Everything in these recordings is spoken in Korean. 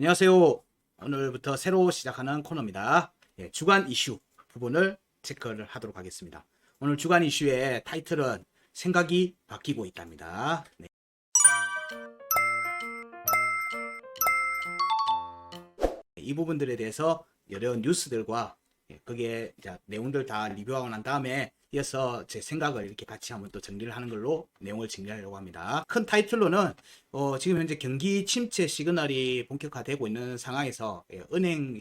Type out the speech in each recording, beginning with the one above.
안녕하세요. 오늘부터 새로 시작하는 코너입니다. 주간 이슈 부분을 체크를 하도록 하겠습니다. 오늘 주간 이슈의 타이틀은 생각이 바뀌고 있답니다. 네. 이 부분들에 대해서 여러 뉴스들과 그게 이제 내용들 다 리뷰하고 난 다음에 이어서 제 생각을 이렇게 같이 한번 또 정리를 하는 걸로 내용을 정리하려고 합니다. 큰 타이틀로는 지금 현재 경기 침체 시그널이 본격화되고 있는 상황에서 은행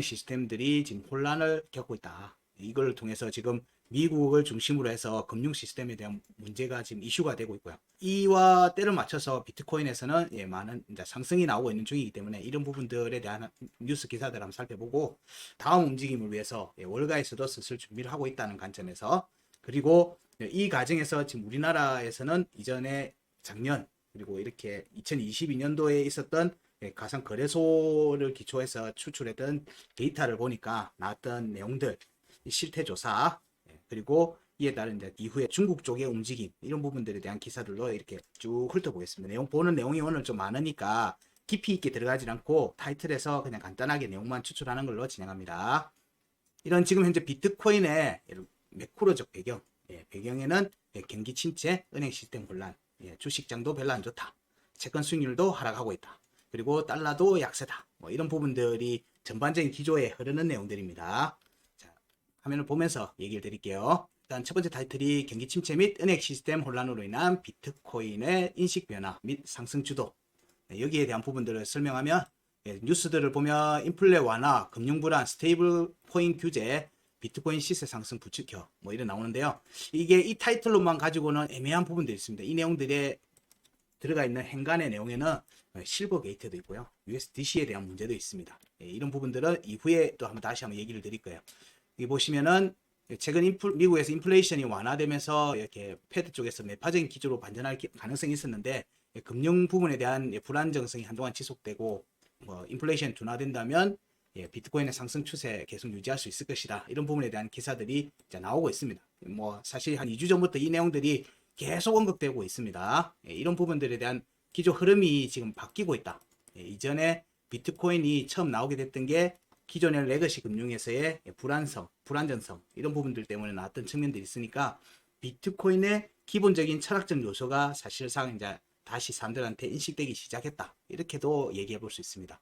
시스템들이 지금 혼란을 겪고 있다. 이걸 통해서 지금 미국을 중심으로 해서 금융 시스템에 대한 문제가 지금 이슈가 되고 있고요. 이와 때를 맞춰서 비트코인에서는 많은 이제 상승이 나오고 있는 중이기 때문에 이런 부분들에 대한 뉴스 기사들 한번 살펴보고 다음 움직임을 위해서 월가에서도 슬슬 준비를 하고 있다는 관점에서, 그리고 이 과정에서 지금 우리나라에서는 이전에 작년 그리고 이렇게 2022년도에 있었던 가상 거래소를 기초해서 추출했던 데이터를 보니까 나왔던 내용들, 실태 조사, 그리고 이에 따른 이제 이후에 중국 쪽의 움직임, 이런 부분들에 대한 기사들로 이렇게 쭉 훑어보겠습니다. 내용 보는 내용이 오늘 좀 많으니까 깊이 있게 들어가지 않고 타이틀에서 그냥 간단하게 내용만 추출하는 걸로 진행합니다. 이런 지금 현재 비트코인의 매크로적 배경, 배경에는 경기 침체, 은행 시스템 혼란, 주식장도 별로 안 좋다, 채권 수익률도 하락하고 있다, 그리고 달러도 약세다, 뭐 이런 부분들이 전반적인 기조에 흐르는 내용들입니다. 자, 화면을 보면서 얘기를 드릴게요. 일단 첫 번째 타이틀이 경기 침체 및 은행 시스템 혼란으로 인한 비트코인의 인식 변화 및 상승 주도, 여기에 대한 부분들을 설명하면, 뉴스들을 보면 인플레 완화, 금융 불안, 스테이블 코인 규제, 비트코인 시세 상승 부추겨, 뭐 이런 나오는데요. 이게 이 타이틀로만 가지고는 애매한 부분들이 있습니다. 이 내용들에 들어가 있는 행간의 내용에는 실버 게이트도 있고요, USDC에 대한 문제도 있습니다. 이런 부분들은 이후에 또 다시 한번 얘기를 드릴 거예요. 여기 보시면은 최근 미국에서 인플레이션이 완화되면서 이렇게 패드 쪽에서 매파적인 기조로 반전할 가능성이 있었는데, 금융 부분에 대한 불안정성이 한동안 지속되고, 뭐 인플레이션 둔화된다면 비트코인의 상승 추세 계속 유지할 수 있을 것이다, 이런 부분에 대한 기사들이 이제 나오고 있습니다. 뭐 사실 한 2주 전부터 이 내용들이 계속 언급되고 있습니다. 이런 부분들에 대한 기조 흐름이 지금 바뀌고 있다. 이전에 비트코인이 처음 나오게 됐던 게 기존의 레거시 금융에서의 불안정성, 이런 부분들 때문에 나왔던 측면들이 있으니까 비트코인의 기본적인 철학적 요소가 사실상 이제 다시 사람들한테 인식되기 시작했다, 이렇게도 얘기해 볼 수 있습니다.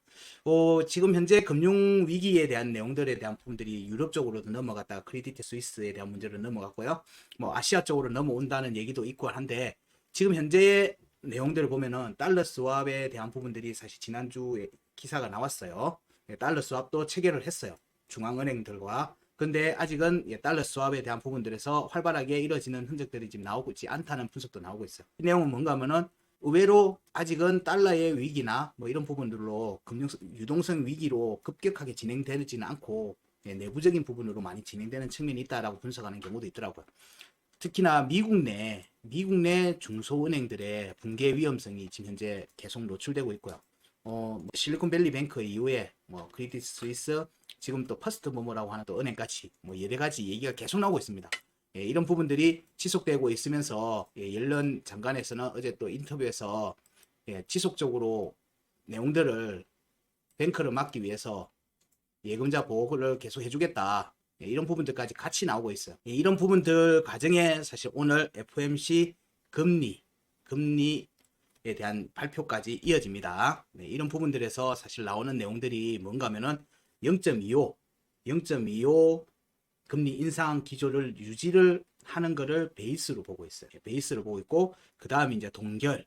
지금 현재 금융 위기에 대한 내용들에 대한 부분들이 유럽 쪽으로도 넘어갔다가 크레디트 스위스에 대한 문제로 넘어갔고요. 뭐 아시아 쪽으로 넘어온다는 얘기도 있고 한데, 지금 현재 내용들을 보면은 달러 스왑에 대한 부분들이 사실 지난주에 기사가 나왔어요. 달러 스왑도 체결을 했어요, 중앙은행들과. 근데 아직은 달러 스왑에 대한 부분들에서 활발하게 이루어지는 흔적들이 지금 나오고 있지 않다는 분석도 나오고 있어요. 이 내용은 뭔가 하면은 의외로 아직은 달러의 위기나 뭐 이런 부분들로 금융 유동성 위기로 급격하게 진행되지는 않고, 내부적인 부분으로 많이 진행되는 측면이 있다라고 분석하는 경우도 있더라고요. 특히나 미국 내 중소은행들의 붕괴 위험성이 지금 현재 계속 노출되고 있고요. 뭐 실리콘밸리 뱅크 이후에 뭐 크레디트 스위스, 지금 또 퍼스트 모모라고 하는 또 은행같이 뭐 여러 가지 얘기가 계속 나오고 있습니다. 이런 부분들이 지속되고 있으면서, 옐런 장관에서는 어제 또 인터뷰에서 지속적으로 내용들을 뱅크를 막기 위해서 예금자 보호를 계속 해주겠다, 이런 부분들까지 같이 나오고 있어요. 이런 부분들 과정에 사실 오늘 FOMC 금리에 대한 발표까지 이어집니다. 이런 부분들에서 사실 나오는 내용들이 뭔가 하면은 0.25 금리 인상 기조를 유지를 하는 것을 베이스로 보고 있어요. 베이스로 보고 있고, 그 다음에 이제 동결,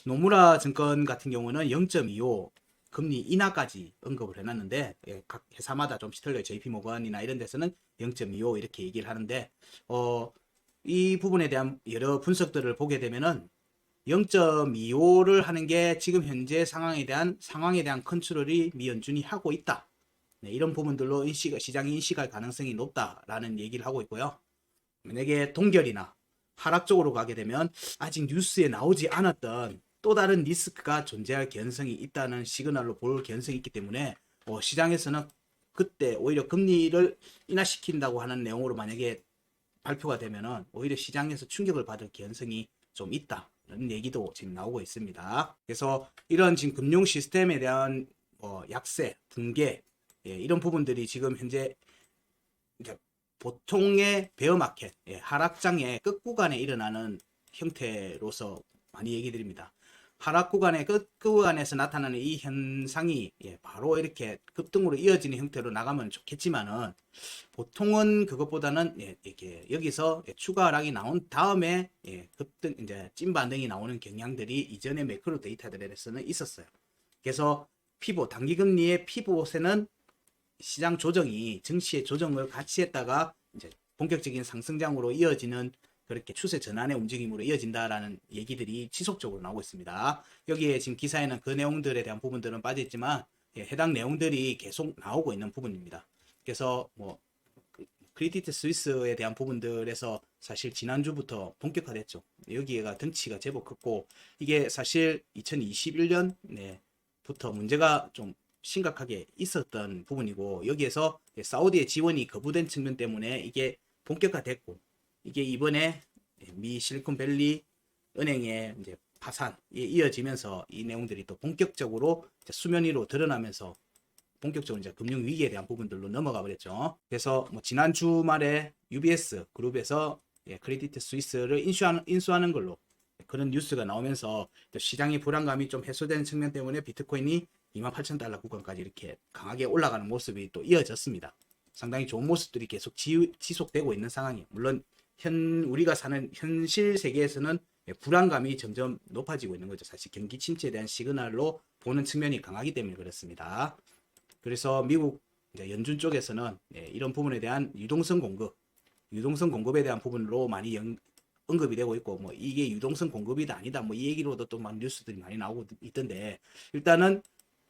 노무라 증권 같은 경우는 0.25 금리 인하까지 언급을 해놨는데, 각 회사마다 좀씩 틀려요. JP모건이나 이런 데서는 0.25 이렇게 얘기를 하는데, 이 부분에 대한 여러 분석들을 보게 되면은 0.25를 하는 게 지금 현재 상황에 대한 컨트롤이 미연준이 하고 있다. 이런 부분들로 시장이 인식할 가능성이 높다라는 얘기를 하고 있고요. 만약에 동결이나 하락 쪽으로 가게 되면 아직 뉴스에 나오지 않았던 또 다른 리스크가 존재할 개연성이 있다는 시그널로 볼 개연성이 있기 때문에, 시장에서는 그때 오히려 금리를 인하시킨다고 하는 내용으로 만약에 발표가 되면은 오히려 시장에서 충격을 받을 개연성이 좀 있다, 얘기도 지금 나오고 있습니다. 그래서 이런 지금 금융 시스템에 대한 약세, 붕괴, 이런 부분들이 지금 현재 이제 보통의 베어마켓, 하락장의 끝구간에 일어나는 형태로서 많이 얘기 드립니다. 하락 구간의 끝구간에서 나타나는 이 현상이 바로 이렇게 급등으로 이어지는 형태로 나가면 좋겠지만은 보통은 그것보다는 이렇게 여기서 추가 하락이 나온 다음에 급등 이제 찐 반등이 나오는 경향들이 이전의 매크로 데이터들에서는 있었어요. 그래서 피보 단기금리의 피봇에는 시장 조정이 증시의 조정을 같이 했다가 이제 본격적인 상승장으로 이어지는 그렇게 추세 전환의 움직임으로 이어진다라는 얘기들이 지속적으로 나오고 있습니다. 여기에 지금 기사에는 그 내용들에 대한 부분들은 빠져있지만 해당 내용들이 계속 나오고 있는 부분입니다. 그래서 뭐 크레디트 스위스에 대한 부분들에서 사실 지난주부터 본격화됐죠. 여기가 덩치가 제법 컸고 이게 사실 2021년부터 문제가 좀 심각하게 있었던 부분이고 여기에서 사우디의 지원이 거부된 측면 때문에 이게 본격화됐고 이게 이번에 미 실리콘밸리 은행의 이제 파산에 이어지면서 이 내용들이 또 본격적으로 수면 위로 드러나면서 본격적으로 이제 금융 위기에 대한 부분들로 넘어가 버렸죠. 그래서 뭐 지난 주말에 UBS 그룹에서 크레디트 스위스를 인수하는 걸로 그런 뉴스가 나오면서 시장의 불안감이 좀 해소되는 측면 때문에 비트코인이 28,000달러 구간까지 이렇게 강하게 올라가는 모습이 또 이어졌습니다. 상당히 좋은 모습들이 계속 지속되고 있는 상황이에요. 물론 우리가 사는 현실 세계에서는 불안감이 점점 높아지고 있는 거죠. 사실 경기 침체에 대한 시그널로 보는 측면이 강하기 때문에 그렇습니다. 그래서 미국 연준 쪽에서는 이런 부분에 대한 유동성 공급에 대한 부분으로 많이 언급이 되고 있고 뭐 이게 유동성 공급이다 아니다 뭐 이 얘기로도 또 막 뉴스들이 많이 나오고 있던데 일단은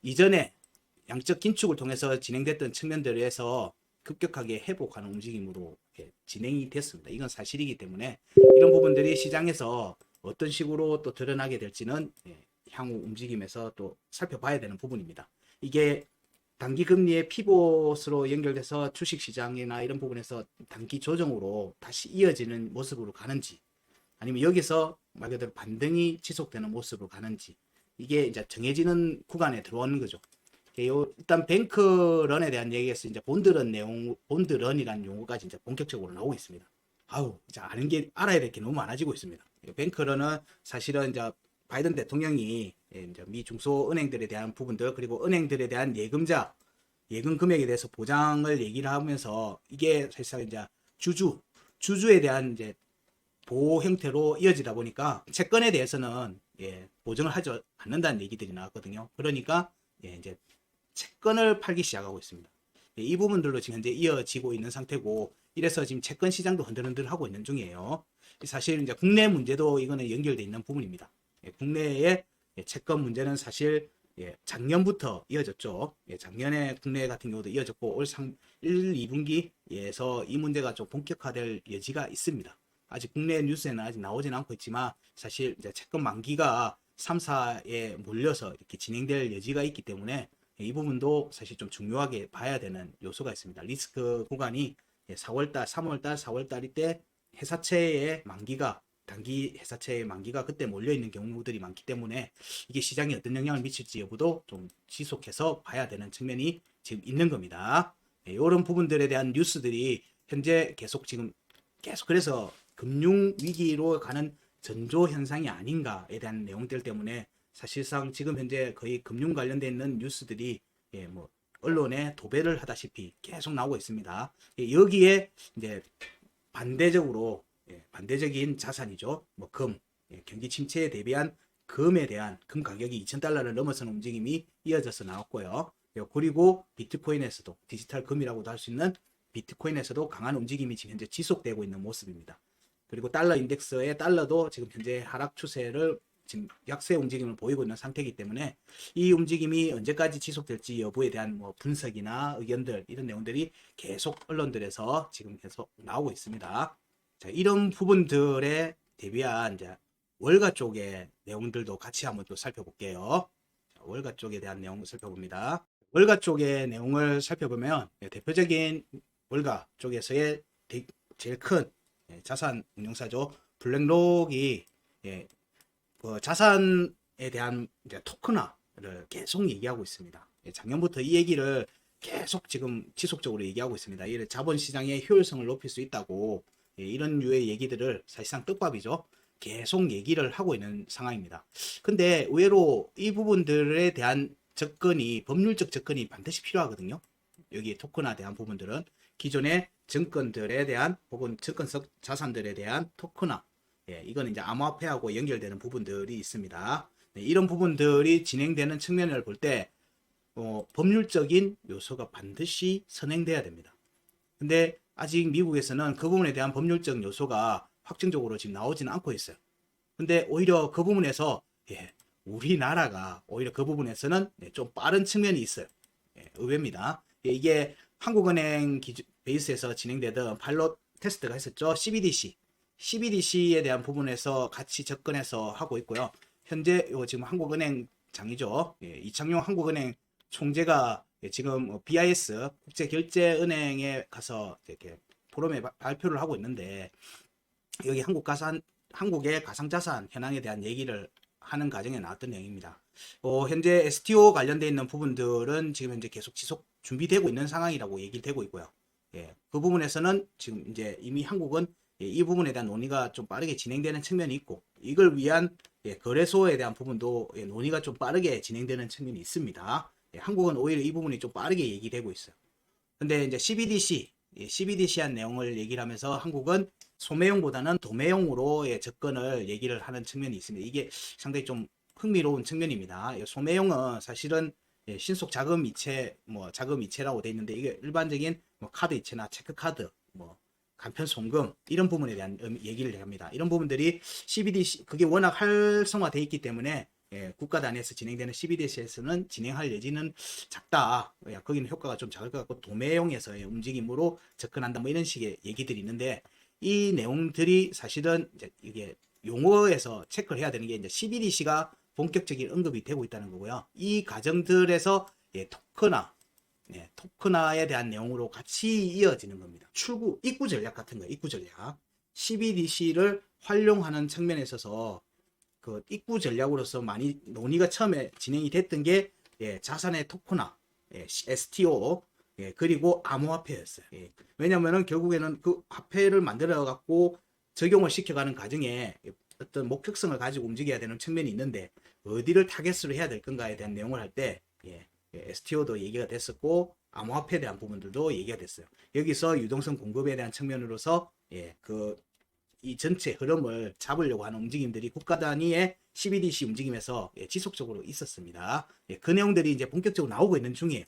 이전에 양적 긴축을 통해서 진행됐던 측면들에서 급격하게 회복하는 움직임으로 진행이 됐습니다. 이건 사실이기 때문에 이런 부분들이 시장에서 어떤 식으로 또 드러나게 될지는 향후 움직임에서 또 살펴봐야 되는 부분입니다. 이게 단기 금리의 피봇으로 연결돼서 주식 시장이나 이런 부분에서 단기 조정으로 다시 이어지는 모습으로 가는지 아니면 여기서 말 그대로 반등이 지속되는 모습으로 가는지 이게 이제 정해지는 구간에 들어오는 거죠. 일단 뱅크런에 대한 얘기에서 이제 본드런이라는 용어까지 이제 본격적으로 나오고 있습니다. 아우, 이제 알아야 될 게 너무 많아지고 있습니다. 뱅크런은 사실은 이제 바이든 대통령이 이제 미 중소은행들에 대한 부분들 그리고 은행들에 대한 예금 금액에 대해서 보장을 얘기를 하면서 이게 사실상 이제 주주에 대한 이제 보호 형태로 이어지다 보니까 채권에 대해서는 보증을 하지 않는다는 얘기들이 나왔거든요. 그러니까 이제 채권을 팔기 시작하고 있습니다. 이 부분들로 지금 현재 이어지고 있는 상태고 이래서 지금 채권 시장도 흔들흔들 하고 있는 중이에요. 사실 이제 국내 문제도 이거는 연결돼 있는 부분입니다. 국내의 채권 문제는 사실 작년부터 이어졌죠. 작년에 국내 같은 경우도 이어졌고 올 1, 2분기에서 이 문제가 좀 본격화될 여지가 있습니다. 아직 국내 뉴스에는 아직 나오진 않고 있지만 사실 이제 채권 만기가 3사에 몰려서 이렇게 진행될 여지가 있기 때문에 이 부분도 사실 좀 중요하게 봐야 되는 요소가 있습니다. 리스크 구간이 4월달, 3월달, 4월달일 때 회사채의 만기가 단기 회사채의 만기가 그때 몰려있는 경우들이 많기 때문에 이게 시장에 어떤 영향을 미칠지 여부도 좀 지속해서 봐야 되는 측면이 지금 있는 겁니다. 이런 부분들에 대한 뉴스들이 현재 계속 그래서 금융 위기로 가는 전조 현상이 아닌가에 대한 내용들 때문에 사실상 지금 현재 거의 금융 관련돼 있는 뉴스들이 뭐 언론에 도배를 하다시피 계속 나오고 있습니다. 여기에 이제 반대적인 자산이죠. 뭐 경기 침체에 대비한 금에 대한 금 가격이 2,000달러를 넘어서는 움직임이 이어져서 나왔고요. 그리고 비트코인에서도 디지털 금이라고도 할 수 있는 비트코인에서도 강한 움직임이 지금 현재 지속되고 있는 모습입니다. 그리고 달러 인덱스의 달러도 지금 현재 하락 추세를 지금 약세 움직임을 보이고 있는 상태이기 때문에 이 움직임이 언제까지 지속될지 여부에 대한 뭐 분석이나 의견들 이런 내용들이 계속 언론들에서 지금 계속 나오고 있습니다. 자, 이런 부분들에 대비한 이제 월가 쪽의 내용들도 같이 한번 또 살펴볼게요. 자, 월가 쪽에 대한 내용을 살펴봅니다. 월가 쪽의 내용을 살펴보면 대표적인 월가 쪽에서의 제일 큰 자산 운용사죠. 블랙록이 자산에 대한 이제 토큰화를 계속 얘기하고 있습니다. 작년부터 이 얘기를 계속 지금 지속적으로 얘기하고 있습니다. 이 자본시장의 효율성을 높일 수 있다고 이런 류의 얘기들을 사실상 떡밥이죠. 계속 얘기를 하고 있는 상황입니다. 근데 의외로 이 부분들에 대한 접근이 법률적 접근이 반드시 필요하거든요. 여기 토큰화에 대한 부분들은 기존의 증권들에 대한 혹은 증권적 자산들에 대한 토큰화, 이건 이제 암호화폐하고 연결되는 부분들이 있습니다. 이런 부분들이 진행되는 측면을 볼 때 법률적인 요소가 반드시 선행돼야 됩니다. 근데 아직 미국에서는 그 부분에 대한 법률적 요소가 확정적으로 지금 나오지는 않고 있어요. 근데 오히려 그 부분에서 우리나라가 오히려 그 부분에서는 좀 빠른 측면이 있어요. 의외입니다. 이게 한국은행 베이스에서 진행되던 파일럿 테스트가 있었죠. CBDC에 대한 부분에서 같이 접근해서 하고 있고요. 현재 지금 한국은행장이죠. 이창용 한국은행 총재가 지금 BIS 국제결제은행에 가서 이렇게 포럼에 발표를 하고 있는데 여기 한국의 가상자산 현황에 대한 얘기를 하는 과정에 나왔던 내용입니다. 현재 STO 관련되어 있는 부분들은 지금 현재 계속 지속 준비되고 있는 상황이라고 얘기되고 있고요. 그 부분에서는 지금 이제 이미 한국은 이 부분에 대한 논의가 좀 빠르게 진행되는 측면이 있고 이걸 위한 거래소에 대한 부분도 논의가 좀 빠르게 진행되는 측면이 있습니다. 한국은 오히려 이 부분이 좀 빠르게 얘기되고 있어요. 근데 이제 CBDC한 내용을 얘기를 하면서 한국은 소매용보다는 도매용으로의 접근을 얘기를 하는 측면이 있습니다. 이게 상당히 좀 흥미로운 측면입니다. 소매용은 사실은 신속 자금 이체, 자금 이체라고 돼 있는데 이게 일반적인 카드 이체나 체크카드, 간편 송금 이런 부분에 대한 얘기를 합니다. 이런 부분들이 CBDC 그게 워낙 활성화돼 있기 때문에 국가 단위에서 진행되는 CBDC에서는 진행할 여지는 작다. 거기는 효과가 좀 작을 것 같고 도매용에서의 움직임으로 접근한다. 이런 식의 얘기들이 있는데 이 내용들이 사실은 이게 용어에서 체크를 해야 되는 게 이제 CBDC가 본격적인 언급이 되고 있다는 거고요. 이 과정들에서 토큰화에 대한 내용으로 같이 이어지는 겁니다. 입구 전략 같은 거예요. 입구 전략. CBDC를 활용하는 측면에 있어서 그 입구 전략으로서 많이 논의가 처음에 진행이 됐던 게 자산의 토큰화, STO, 그리고 암호화폐였어요. 왜냐면은 결국에는 그 화폐를 만들어 갖고 적용을 시켜가는 과정에 어떤 목적성을 가지고 움직여야 되는 측면이 있는데 어디를 타겟으로 해야 될 건가에 대한 내용을 할 때 STO도 얘기가 됐었고 암호화폐에 대한 부분들도 얘기가 됐어요. 여기서 유동성 공급에 대한 측면으로서 이 전체 흐름을 잡으려고 하는 움직임들이 국가 단위의 CBDC 움직임에서 지속적으로 있었습니다. 그 내용들이 이제 본격적으로 나오고 있는 중이에요.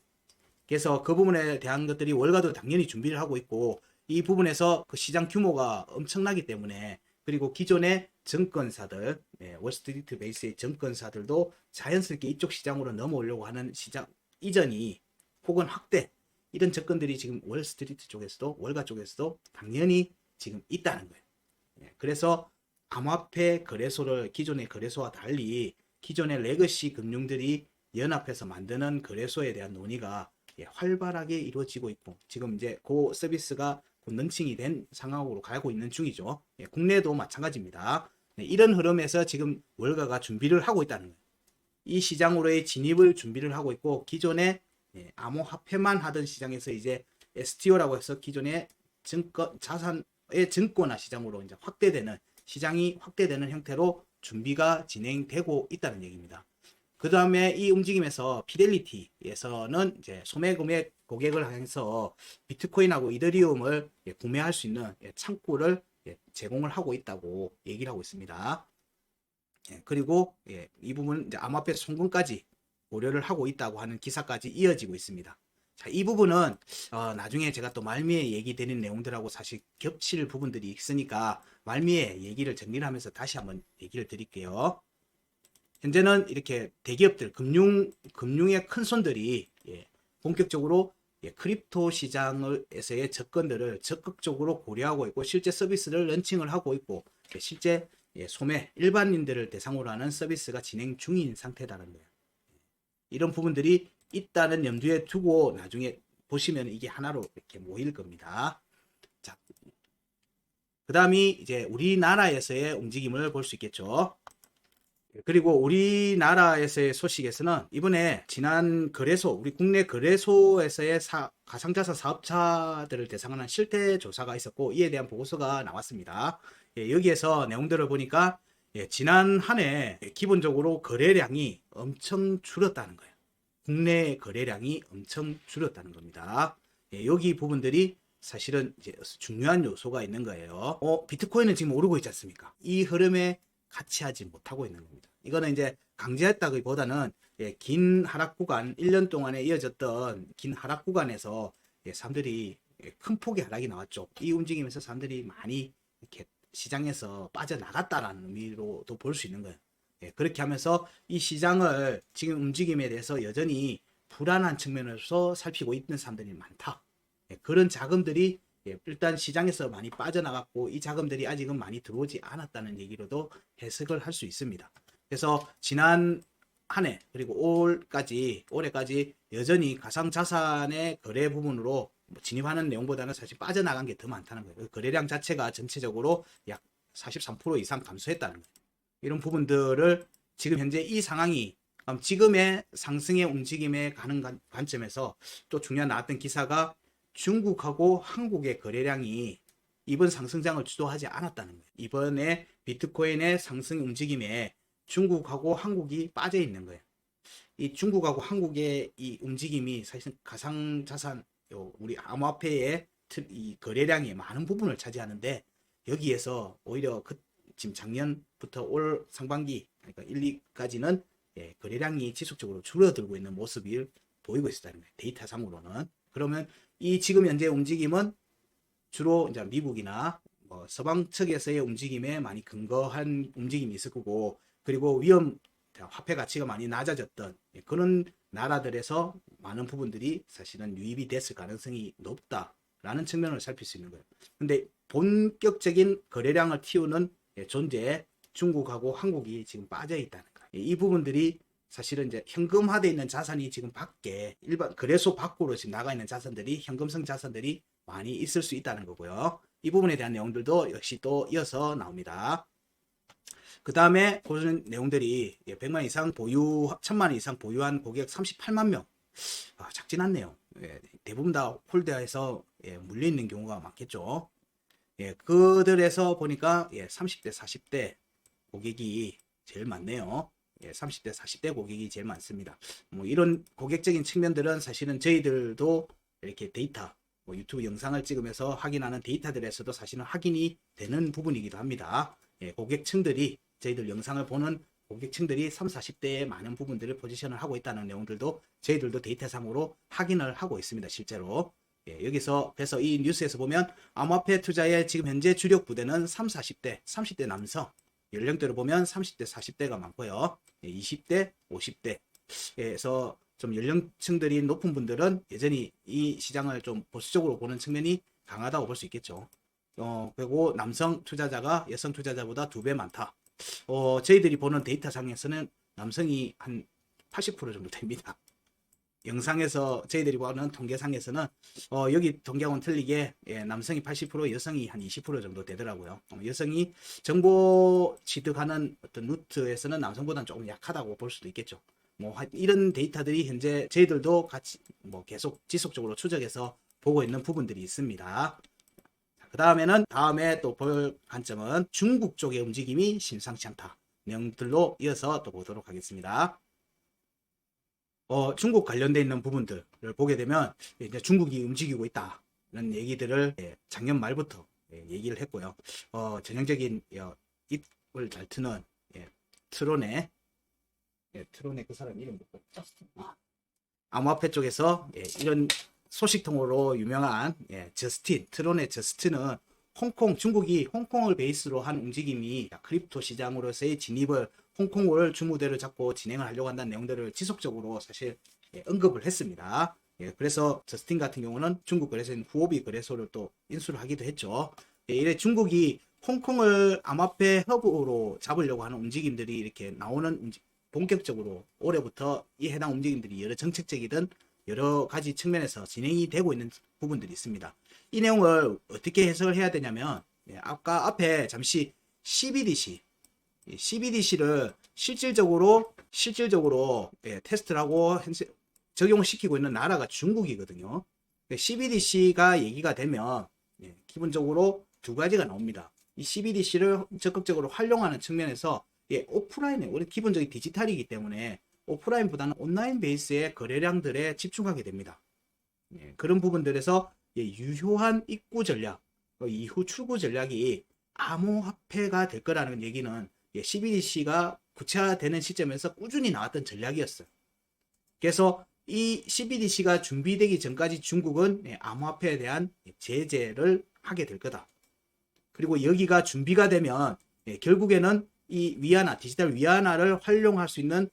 그래서 그 부분에 대한 것들이 월가도 당연히 준비를 하고 있고 이 부분에서 그 시장 규모가 엄청나기 때문에 그리고 기존의 증권사들, 월스트리트 베이스의 증권사들도 자연스럽게 이쪽 시장으로 넘어오려고 하는 시장 이전이 혹은 확대 이런 접근들이 지금 월스트리트 쪽에서도 월가 쪽에서도 당연히 지금 있다는 거예요. 그래서 암호화폐 거래소를 기존의 거래소와 달리 기존의 레거시 금융들이 연합해서 만드는 거래소에 대한 논의가 활발하게 이루어지고 있고 지금 이제 그 서비스가 런칭이 된 상황으로 가고 있는 중이죠. 국내도 마찬가지입니다. 이런 흐름에서 지금 월가가 준비를 하고 있다는 거예요. 이 시장으로의 진입을 준비를 하고 있고 기존의 암호화폐만 하던 시장에서 이제 STO라고 해서 기존의 자산의 증권화 시장으로 이제 시장이 확대되는 형태로 준비가 진행되고 있다는 얘기입니다. 그 다음에 이 움직임에서 피델리티에서는 이제 소매금액 고객을 해서 비트코인하고 이더리움을 구매할 수 있는 창구를 제공을 하고 있다고 얘기를 하고 있습니다. 그리고 이 부분 이제 암호화폐 송금까지 고려를 하고 있다고 하는 기사까지 이어지고 있습니다. 자, 이 부분은 나중에 제가 또 말미에 얘기 드린 내용들하고 사실 겹칠 부분들이 있으니까 말미에 얘기를 정리를 하면서 다시 한번 얘기를 드릴게요. 현재는 이렇게 대기업들, 금융의 큰 손들이 본격적으로 크립토 시장에서의 접근들을 적극적으로 고려하고 있고 실제 서비스를 런칭을 하고 있고 실제 일반인들을 대상으로 하는 서비스가 진행 중인 상태라는 거예요. 이런 부분들이 있다는 염두에 두고 나중에 보시면 이게 하나로 이렇게 모일 겁니다. 자, 그 다음이 이제 우리나라에서의 움직임을 볼 수 있겠죠. 그리고 우리나라에서의 소식에서는 이번에 지난 거래소, 우리 국내 거래소에서의 가상자산 사업자들을 대상으로 한 실태 조사가 있었고, 이에 대한 보고서가 나왔습니다. 여기에서 내용들을 보니까 지난 한 해 기본적으로 거래량이 엄청 줄었다는 거예요. 국내 거래량이 엄청 줄었다는 겁니다. 여기 부분들이 사실은 이제 중요한 요소가 있는 거예요. 비트코인은 지금 오르고 있지 않습니까? 이 흐름에 같이 하지 못하고 있는 겁니다. 이거는 이제 강제했다기보다는 긴 하락 구간, 1년 동안에 이어졌던 긴 하락 구간에서 사람들이 큰 폭의 하락이 나왔죠. 이 움직임에서 사람들이 많이 이렇게 시장에서 빠져나갔다라는 의미로도 볼 수 있는 거예요. 그렇게 하면서 이 시장을 지금 움직임에 대해서 여전히 불안한 측면에서 살피고 있는 사람들이 많다. 그런 자금들이 일단 시장에서 많이 빠져나갔고, 이 자금들이 아직은 많이 들어오지 않았다는 얘기로도 해석을 할 수 있습니다. 그래서 지난 한 해 그리고 올해까지 여전히 가상자산의 거래 부분으로 진입하는 내용보다는 사실 빠져나간 게 더 많다는 거예요. 거래량 자체가 전체적으로 약 43% 이상 감소했다는 거예요. 이런 부분들을 지금 현재 이 상황이 지금의 상승의 움직임에 가는 관점에서 또 중요한 나왔던 기사가 중국하고 한국의 거래량이 이번 상승장을 주도하지 않았다는 거예요. 이번에 비트코인의 상승 움직임에 중국하고 한국이 빠져 있는 거예요. 이 중국하고 한국의 이 움직임이 사실 가상자산, 우리 암호화폐의 이 거래량의 많은 부분을 차지하는데, 여기에서 오히려 지금 작년부터 올 상반기, 그러니까 1, 2까지는 거래량이 지속적으로 줄어들고 있는 모습을 보이고 있다는 거예요. 데이터상으로는. 그러면 이 지금 현재 움직임은 주로 이제 미국이나 서방 측에서의 움직임에 많이 근거한 움직임이 있을 거고, 그리고 화폐 가치가 많이 낮아졌던 그런 나라들에서 많은 부분들이 사실은 유입이 됐을 가능성이 높다라는 측면을 살필 수 있는 거예요. 근데 본격적인 거래량을 틔우는 존재 중국하고 한국이 지금 빠져 있다는 거예요. 이 부분들이 사실은 이제 현금화되어 있는 자산이 지금 밖에 일반 거래소 밖으로 지금 나가 있는 자산들이, 현금성 자산들이 많이 있을 수 있다는 거고요. 이 부분에 대한 내용들도 역시 또 이어서 나옵니다. 그 다음에 보는 내용들이 100만 이상 보유, 1000만 이상 보유한 고객 38만 명. 작진 않네요. 대부분 다 홀드해서 물려있는 경우가 많겠죠. 그들에서 보니까 30대, 40대 고객이 제일 많네요. 30대, 40대 고객이 제일 많습니다. 뭐 이런 고객적인 측면들은 사실은 저희들도 이렇게 데이터, 유튜브 영상을 찍으면서 확인하는 데이터들에서도 사실은 확인이 되는 부분이기도 합니다. 고객층들이, 저희들 영상을 보는 고객층들이 30, 40대의 많은 부분들을 포지션을 하고 있다는 내용들도 저희들도 데이터상으로 확인을 하고 있습니다. 실제로. 여기서 그래서 이 뉴스에서 보면 암호화폐 투자의 지금 현재 주력 부대는 30, 40대, 30대 남성, 연령대로 보면 30대, 40대가 많고요. 20대, 50대에서 좀 연령층들이 높은 분들은 여전히 이 시장을 좀 보수적으로 보는 측면이 강하다고 볼 수 있겠죠. 그리고 남성 투자자가 여성 투자자보다 2배 많다. 저희들이 보는 데이터상에서는 남성이 한 80% 정도 됩니다. 영상에서 저희들이 보는 통계상에서는 여기 통계하고는 틀리게 남성이 80%, 여성이 한 20% 정도 되더라고요. 여성이 정보 취득하는 어떤 루트에서는 남성보다는 조금 약하다고 볼 수도 있겠죠. 뭐 이런 데이터들이 현재 저희들도 같이 계속 지속적으로 추적해서 보고 있는 부분들이 있습니다. 그 다음에 또 볼 관점은 중국 쪽의 움직임이 심상치 않다 내용들로 이어서 또 보도록 하겠습니다. 중국 관련돼 있는 부분들을 보게 되면 이제 중국이 움직이고 있다는 얘기들을 작년 말부터 얘기를 했고요. 전형적인 입을 잘 트는 트론의 그 사람 이름 뭐고? 암호화폐 쪽에서 이런 소식통으로 유명한 트론의 저스틴은 중국이 홍콩을 베이스로 한 움직임이 크립토 시장으로서의 진입을, 홍콩을 주무대를 잡고 진행을 하려고 한다는 내용들을 지속적으로 사실 언급을 했습니다. 그래서 저스틴 같은 경우는 중국 거래소인 후오비 거래소를 또 인수를 하기도 했죠. 이래 중국이 홍콩을 암호화폐 허브로 잡으려고 하는 움직임들이 이렇게 나오는 본격적으로 올해부터 이 해당 움직임들이 여러 정책적이든 여러 가지 측면에서 진행이 되고 있는 부분들이 있습니다. 이 내용을 어떻게 해석을 해야 되냐면, 아까 앞에 잠시 CBDC를 실질적으로 테스트를 하고 현재 적용을 시키고 있는 나라가 중국이거든요. CBDC가 얘기가 되면 기본적으로 두 가지가 나옵니다. 이 CBDC를 적극적으로 활용하는 측면에서 오프라인에 우리 기본적인 디지털이기 때문에 오프라인보다는 온라인 베이스의 거래량들에 집중하게 됩니다. 그런 부분들에서 유효한 입구 전략, 이후 출구 전략이 암호화폐가 될 거라는 얘기는 CBDC가 구체화되는 시점에서 꾸준히 나왔던 전략이었어요. 그래서 이 CBDC가 준비되기 전까지 중국은 암호화폐에 대한 제재를 하게 될 거다. 그리고 여기가 준비가 되면 결국에는 이 위안화, 디지털 위안화를 활용할 수 있는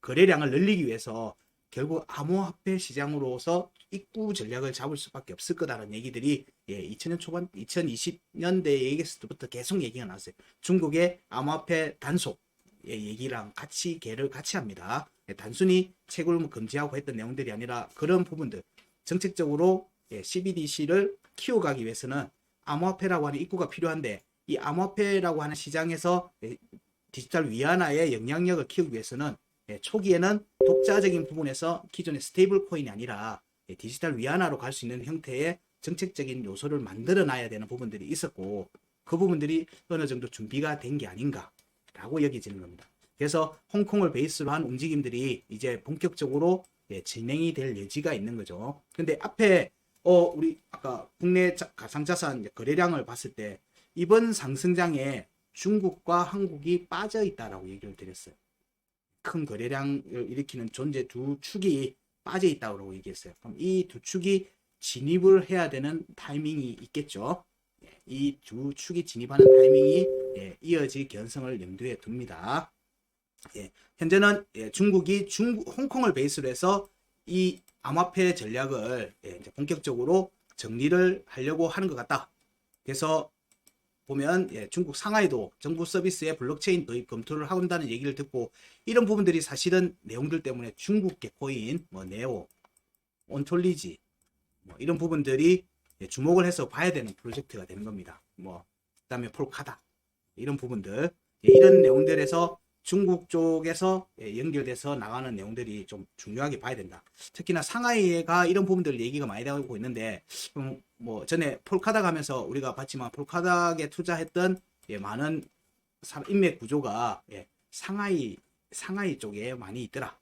거래량을 늘리기 위해서 결국 암호화폐 시장으로서 입구 전략을 잡을 수밖에 없을 거다라는 얘기들이 2000년 초반, 2020년대 얘기했을 때부터 계속 얘기가 나왔어요. 중국의 암호화폐 단속 얘기랑 같이 개를 같이 합니다. 단순히 채굴 금지하고 했던 내용들이 아니라 그런 부분들 정책적으로 CBDC를 키워가기 위해서는 암호화폐라고 하는 입구가 필요한데 이 암호화폐라고 하는 시장에서 디지털 위안화의 영향력을 키우기 위해서는 초기에는 독자적인 부분에서 기존의 스테이블 코인이 아니라 디지털 위안화로 갈 수 있는 형태의 정책적인 요소를 만들어 놔야 되는 부분들이 있었고 그 부분들이 어느 정도 준비가 된 게 아닌가라고 여겨지는 겁니다. 그래서 홍콩을 베이스로 한 움직임들이 이제 본격적으로 진행이 될 여지가 있는 거죠. 근데 앞에 우리 아까 국내 가상자산 거래량을 봤을 때 이번 상승장에 중국과 한국이 빠져 있다라고 얘기를 드렸어요. 큰 거래량을 일으키는 존재 두 축이 빠져 있다고 얘기했어요. 그럼 이 두 축이 진입을 해야 되는 타이밍이 있겠죠. 이 두 축이 진입하는 타이밍이 이어질 개연성을 염두에 둡니다. 현재는 중국이 홍콩을 베이스로 해서 이 암호화폐 전략을 이제 본격적으로 정리를 하려고 하는 것 같다. 그래서 보면 중국 상하이도 정부 서비스에 블록체인 도입 검토를 한다는 얘기를 듣고 이런 부분들이 사실은 내용들 때문에 중국계 코인, 네오, 온톨리지 이런 부분들이 주목을 해서 봐야 되는 프로젝트가 되는 겁니다. 그다음에 폴카다 이런 부분들 이런 내용들에서 중국 쪽에서 연결돼서 나가는 내용들이 좀 중요하게 봐야 된다. 특히나 상하이가 이런 부분들 얘기가 많이 나오고 있는데 전에 폴카닥 하면서 우리가 봤지만 폴카닥에 투자했던 많은 인맥 구조가 상하이 쪽에 많이 있더라.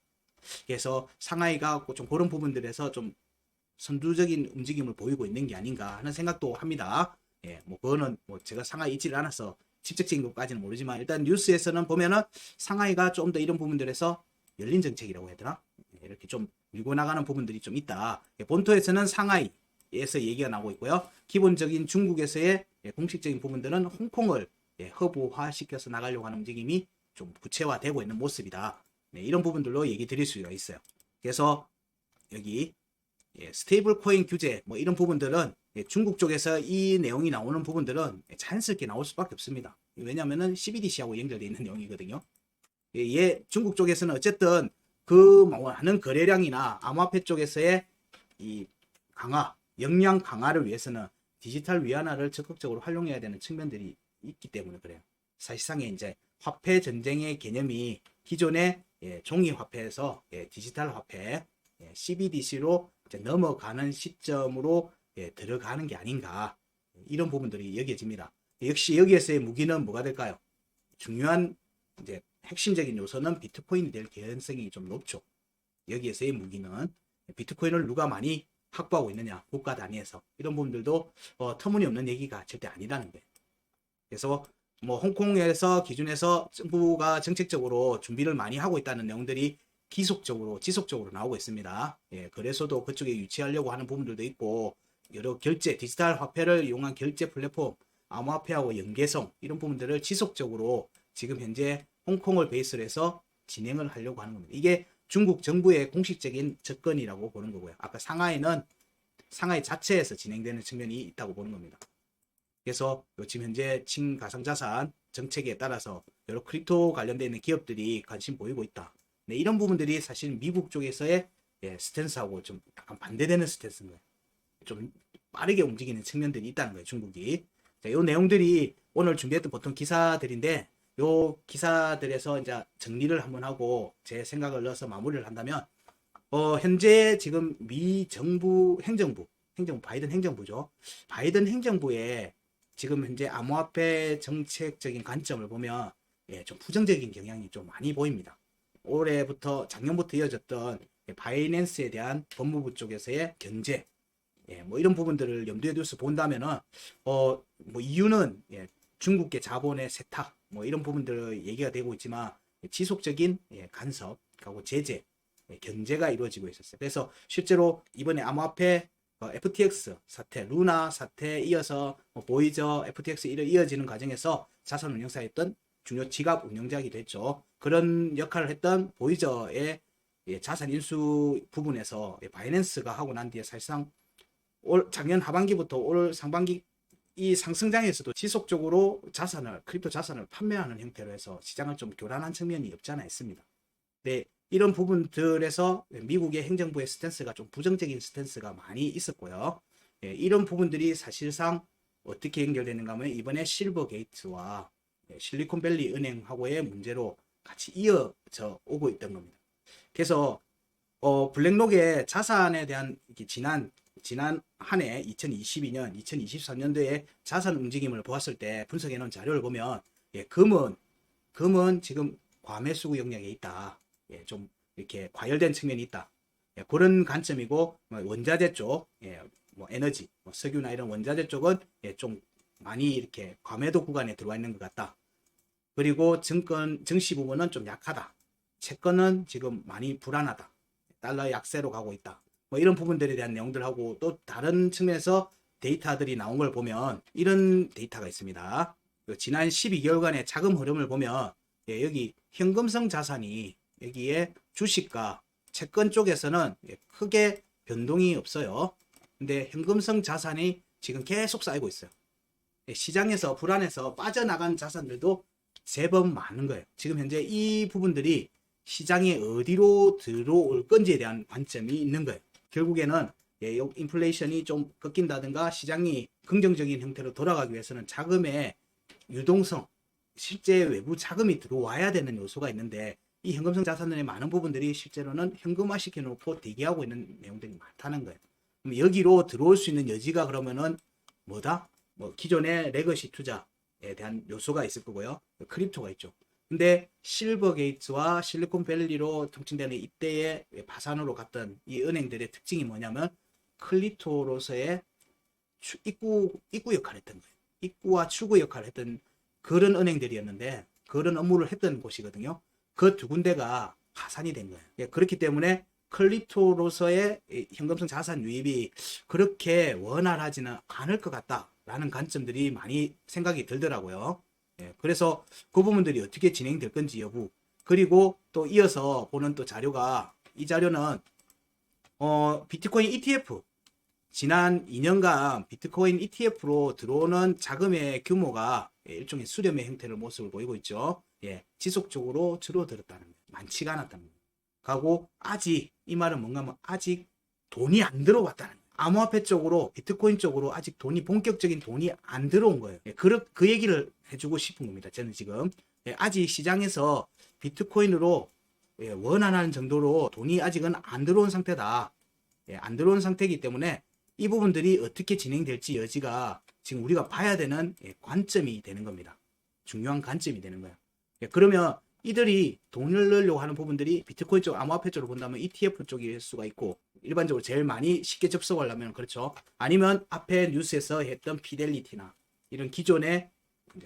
그래서 상하이가 좀 그런 부분들에서 좀 선두적인 움직임을 보이고 있는 게 아닌가 하는 생각도 합니다. 그거는 제가 상하이 있지를 않아서 직접적인 것까지는 모르지만 일단 뉴스에서는 보면은 상하이가 좀 더 이런 부분들에서 열린 정책이라고 해야 되나? 이렇게 좀 밀고 나가는 부분들이 좀 있다. 본토에서는 상하이에서 얘기가 나오고 있고요. 기본적인 중국에서의 공식적인 부분들은 홍콩을 허브화 시켜서 나가려고 하는 움직임이 좀 구체화되고 있는 모습이다. 이런 부분들로 얘기 드릴 수가 있어요. 그래서 여기 스테이블 코인 규제 이런 부분들은 중국 쪽에서 이 내용이 나오는 부분들은 자연스럽게 나올 수밖에 없습니다. 왜냐하면 CBDC하고 연결되어 있는 내용이거든요. 중국 쪽에서는 어쨌든 그 많은 거래량이나 암호화폐 쪽에서의 이 역량 강화를 위해서는 디지털 위안화를 적극적으로 활용해야 되는 측면들이 있기 때문에 그래요. 사실상의 이제 화폐 전쟁의 개념이 기존의 종이 화폐에서 디지털 화폐 CBDC로 넘어가는 시점으로 들어가는 게 아닌가 이런 부분들이 여겨집니다. 역시 여기에서의 무기는 뭐가 될까요? 중요한 이제 핵심적인 요소는 비트코인이 될 개연성이 좀 높죠. 여기에서의 무기는 비트코인을 누가 많이 확보하고 있느냐 국가 단위에서 이런 부분들도 터무니없는 얘기가 절대 아니라는 거예요. 그래서 홍콩에서 기준에서 정부가 정책적으로 준비를 많이 하고 있다는 내용들이 지속적으로 나오고 있습니다. 그래서도 그쪽에 유치하려고 하는 부분들도 있고 여러 디지털 화폐를 이용한 결제 플랫폼, 암호화폐하고 연계성 이런 부분들을 지속적으로 지금 현재 홍콩을 베이스로 해서 진행을 하려고 하는 겁니다. 이게 중국 정부의 공식적인 접근이라고 보는 거고요. 아까 상하이는 상하이 자체에서 진행되는 측면이 있다고 보는 겁니다. 그래서 지금 현재 친가상자산 정책에 따라서 여러 크립토 관련되어 있는 기업들이 관심 보이고 있다. 이런 부분들이 사실 미국 쪽에서의 스탠스하고 좀 약간 반대되는 스탠스인 거예요. 좀 빠르게 움직이는 측면들이 있다는 거예요, 중국이. 자, 이 내용들이 오늘 준비했던 보통 기사들인데 요 기사들에서 이제 정리를 한번 하고 제 생각을 넣어서 마무리를 한다면, 현재 지금 미 정부 행정부 바이든 행정부죠. 바이든 행정부의 지금 현재 암호화폐 정책적인 관점을 보면, 예, 좀 부정적인 경향이 좀 많이 보입니다. 올해부터 작년부터 이어졌던 바이낸스에 대한 법무부 쪽에서의 견제, 예, 뭐 이런 부분들을 염두에 두서 본다면은, 뭐 이유는, 예, 중국계 자본의 세탁, 뭐 이런 부분들 얘기가 되고 있지만, 지속적인, 예, 간섭, 하고 제재, 예, 견제가 이루어지고 있었어요. 그래서 실제로 이번에 암호화폐 FTX 사태, 루나 사태에 이어서 뭐 보이저, FTX 이어지는 과정에서 자산 운용사였던 중요 지갑 운영자이기도 했죠. 그런 역할을 했던 보이저의, 예, 자산 인수 부분에서, 예, 바이낸스가 하고 난 뒤에 사실상 작년 하반기부터 올 상반기 이 상승장에서도 지속적으로 크립토 자산을 판매하는 형태로 해서 시장을 좀 교란한 측면이 없지 않아 있습니다. 네, 이런 부분들에서 미국의 행정부의 스탠스가 좀 부정적인 스탠스가 많이 있었고요. 예, 이런 부분들이 사실상 어떻게 연결되는가 하면 이번에 실버게이트와, 예, 실리콘밸리 은행하고의 문제로 같이 이어져 오고 있던 겁니다. 그래서 블랙록의 자산에 대한 지난 한 해 2022년, 2023년도에 자산 움직임을 보았을 때 분석해 놓은 자료를 보면, 예, 금은 지금 과매수구 영역에 있다. 예, 좀 이렇게 과열된 측면이 있다. 예, 그런 관점이고, 원자재 쪽, 예, 뭐 에너지, 뭐 석유나 이런 원자재 쪽은, 예, 좀 많이 이렇게 과매도 구간에 들어와 있는 것 같다. 그리고 증시 부분은 좀 약하다. 채권은 지금 많이 불안하다. 달러 약세로 가고 있다. 뭐 이런 부분들에 대한 내용들하고 또 다른 측면에서 데이터들이 나온 걸 보면 이런 데이터가 있습니다. 지난 12개월간의 자금 흐름을 보면, 예, 여기 현금성 자산이 여기에 주식과 채권 쪽에서는, 예, 크게 변동이 없어요. 근데 현금성 자산이 지금 계속 쌓이고 있어요. 예, 시장에서 불안해서 빠져나간 자산들도 제법 많은 거예요. 지금 현재 이 부분들이 시장에 어디로 들어올 건지에 대한 관점이 있는 거예요. 결국에는, 예, 인플레이션이 좀 꺾인다든가 시장이 긍정적인 형태로 돌아가기 위해서는 자금의 유동성, 실제 외부 자금이 들어와야 되는 요소가 있는데, 이 현금성 자산의 많은 부분들이 실제로는 현금화 시켜놓고 대기하고 있는 내용들이 많다는 거예요. 그럼 여기로 들어올 수 있는 여지가 그러면은 뭐다? 뭐 기존의 레거시 투자에 대한 요소가 있을 거고요. 크립토가 있죠. 근데 실버게이트와 실리콘밸리로 통칭되는 이때의 파산으로 갔던 이 은행들의 특징이 뭐냐면 클리토로서의 입구 역할을 했던 거예요. 입구와 출구 역할을 했던 그런 은행들이었는데, 그런 업무를 했던 곳이거든요. 그 두 군데가 파산이 된 거예요. 예, 그렇기 때문에 클리토로서의 현금성 자산 유입이 그렇게 원활하지는 않을 것 같다라는 관점들이 많이 생각이 들더라고요. 예, 그래서 그 부분들이 어떻게 진행될 건지 여부, 그리고 또 이어서 보는 또 자료가, 이 자료는 비트코인 ETF, 지난 2년간 비트코인 ETF로 들어오는 자금의 규모가, 예, 일종의 수렴의 형태를 모습을 보이고 있죠. 예, 지속적으로 줄어들었다는 거예요. 많지가 않았다는 거예요. 하고 아직, 이 말은 뭔가 하면 아직 돈이 안 들어왔다는 거예요. 암호화폐 쪽으로, 비트코인 쪽으로 아직 본격적인 돈이 안 들어온 거예요. 예, 그 얘기를 해주고 싶은 겁니다. 저는 지금, 예, 아직 시장에서 비트코인으로, 예, 원하는 정도로 돈이 아직은 안 들어온 상태다. 예, 안 들어온 상태이기 때문에 이 부분들이 어떻게 진행될지 여지가 지금 우리가 봐야 되는, 예, 관점이 되는 겁니다. 중요한 관점이 되는 거예요. 예, 그러면 이들이 돈을 넣으려고 하는 부분들이 비트코인 쪽, 암호화폐 쪽으로 본다면 ETF 쪽일 수가 있고, 일반적으로 제일 많이 쉽게 접속하려면 그렇죠. 아니면 앞에 뉴스에서 했던 피델리티나 이런 기존의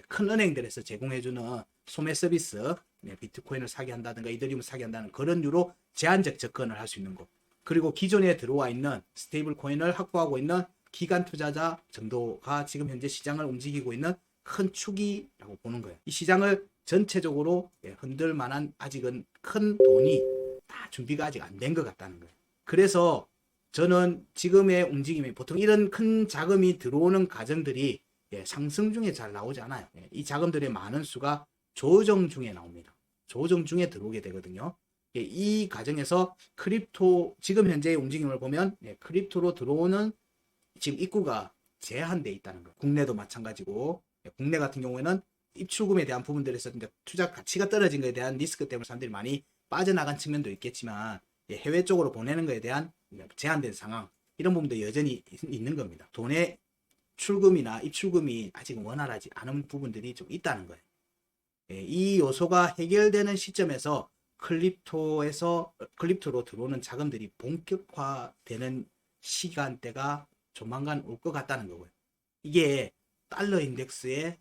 큰 은행들에서 제공해주는 소매 서비스, 네, 비트코인을 사게 한다든가 이더리움을 사게 한다는 그런 유로 제한적 접근을 할 수 있는 것, 그리고 기존에 들어와 있는 스테이블 코인을 확보하고 있는 기관 투자자 정도가 지금 현재 시장을 움직이고 있는 큰 축이라고 보는 거예요. 이 시장을 전체적으로, 예, 흔들 만한 아직은 큰 돈이 다 준비가 아직 안 된 것 같다는 거예요. 그래서 저는 지금의 움직임이, 보통 이런 큰 자금이 들어오는 과정들이, 예, 상승 중에 잘 나오지 않아요. 예, 이 자금들의 많은 수가 조정 중에 나옵니다. 조정 중에 들어오게 되거든요. 예, 이 과정에서 크립토, 지금 현재의 움직임을 보면, 예, 크립토로 들어오는 지금 입구가 제한돼 있다는 거예요. 국내도 마찬가지고, 예, 국내 같은 경우에는 입출금에 대한 부분들에서 이제 투자 가치가 떨어진 것에 대한 리스크 때문에 사람들이 많이 빠져나간 측면도 있겠지만 해외 쪽으로 보내는 것에 대한 제한된 상황 이런 부분도 여전히 있는 겁니다. 돈의 출금이나 입출금이 아직 원활하지 않은 부분들이 좀 있다는 거예요. 이 요소가 해결되는 시점에서 클립토로 들어오는 자금들이 본격화되는 시간대가 조만간 올 것 같다는 거고요. 이게 달러 인덱스의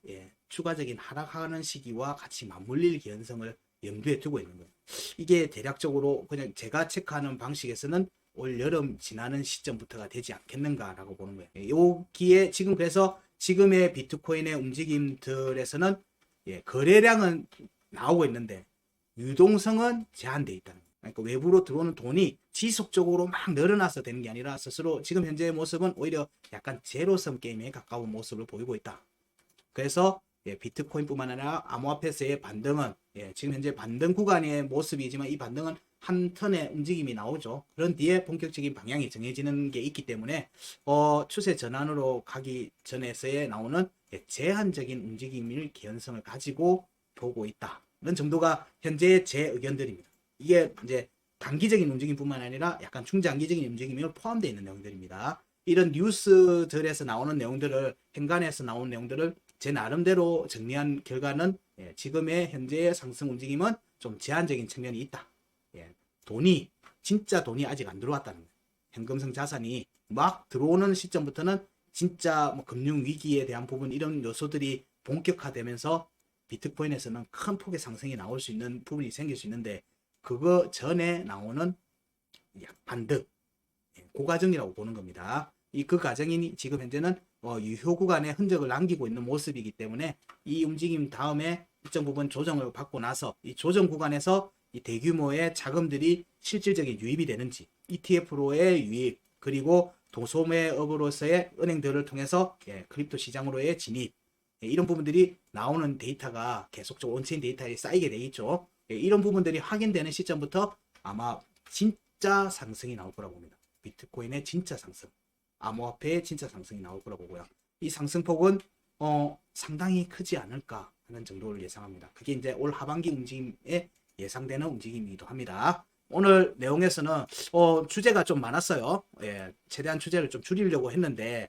추가적인 하락하는 시기와 같이 맞물릴 개연성을 염두에 두고 있는 거예요. 이게 대략적으로 그냥 제가 체크하는 방식에서는 올 여름 지나는 시점부터가 되지 않겠는가라고 보는 거예요. 여기에 지금 그래서 지금의 비트코인의 움직임들에서는 거래량은 나오고 있는데 유동성은 제한되어 있다는 거예요. 그러니까 외부로 들어오는 돈이 지속적으로 막 늘어나서 되는 게 아니라 스스로 지금 현재의 모습은 오히려 약간 제로섬 게임에 가까운 모습을 보이고 있다. 그래서 비트코인뿐만 아니라 암호화폐에서의 반등은 지금 현재 반등 구간의 모습이지만 이 반등은 한 턴의 움직임이 나오죠. 그런 뒤에 본격적인 방향이 정해지는 게 있기 때문에 추세 전환으로 가기 전에서의 나오는 제한적인 움직임일 개연성을 가지고 보고 있다는 정도가 현재의 제 의견들입니다. 이게 이제 단기적인 움직임뿐만 아니라 약간 중장기적인 움직임이 포함되어 있는 내용들입니다. 이런 뉴스들에서 나오는 내용들을 행간에서 나온 내용들을 제 나름대로 정리한 결과는 지금의 현재의 상승 움직임은 좀 제한적인 측면이 있다. 진짜 돈이 아직 안 들어왔다는 거예요. 현금성 자산이 막 들어오는 시점부터는 진짜 뭐 금융 위기에 대한 부분 이런 요소들이 본격화되면서 비트코인에서는 큰 폭의 상승이 나올 수 있는 부분이 생길 수 있는데 그거 전에 나오는 반등 그 과정이라고 보는 겁니다. 그 과정이 지금 현재는 유효 구간에 흔적을 남기고 있는 모습이기 때문에 이 움직임 다음에 일정 부분 조정을 받고 나서 이 조정 구간에서 이 대규모의 자금들이 실질적인 유입이 되는지 ETF로의 유입 그리고 도소매업으로서의 은행들을 통해서 크립토 시장으로의 진입 이런 부분들이 나오는 데이터가 계속적으로 온체인 데이터에 쌓이게 돼 있죠. 이런 부분들이 확인되는 시점부터 아마 진짜 상승이 나올 거라고 봅니다. 비트코인의 진짜 상승, 암호화폐의 진짜 상승이 나올 거라고 보고요. 이 상승폭은 상당히 크지 않을까 하는 정도를 예상합니다. 그게 이제 올 하반기 움직임에 예상되는 움직임이기도 합니다. 오늘 내용에서는 주제가 좀 많았어요. 최대한 주제를 좀 줄이려고 했는데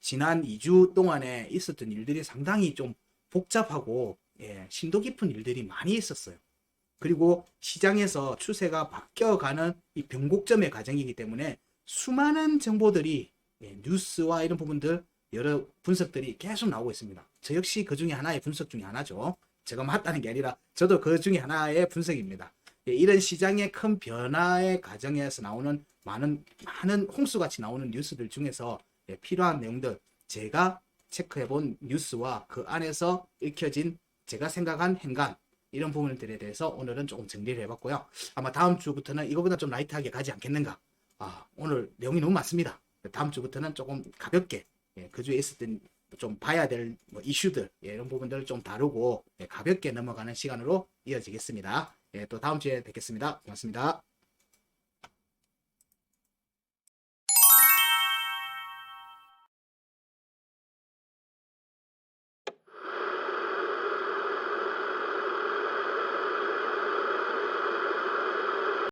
지난 2주 동안에 있었던 일들이 상당히 좀 복잡하고 심도 깊은 일들이 많이 있었어요. 그리고 시장에서 추세가 바뀌어가는 이 변곡점의 과정이기 때문에 수많은 정보들이 뉴스와 이런 부분들 여러 분석들이 계속 나오고 있습니다. 저 역시 그 중에 하나의 분석 중에 하나죠. 제가 맞다는 게 아니라 저도 그 중에 하나의 분석입니다. 이런 시장의 큰 변화의 과정에서 나오는 많은 홍수같이 나오는 뉴스들 중에서 필요한 내용들 제가 체크해본 뉴스와 그 안에서 읽혀진 제가 생각한 행간 이런 부분들에 대해서 오늘은 조금 정리를 해봤고요. 아마 다음 주부터는 이거보다 좀 라이트하게 가지 않겠는가. 오늘 내용이 너무 많습니다. 다음 주부터는 조금 가볍게 그 주에 있었던 좀 봐야 될 이슈들 이런 부분들을 좀 다루고 가볍게 넘어가는 시간으로 이어지겠습니다. 또 다음 주에 뵙겠습니다. 고맙습니다.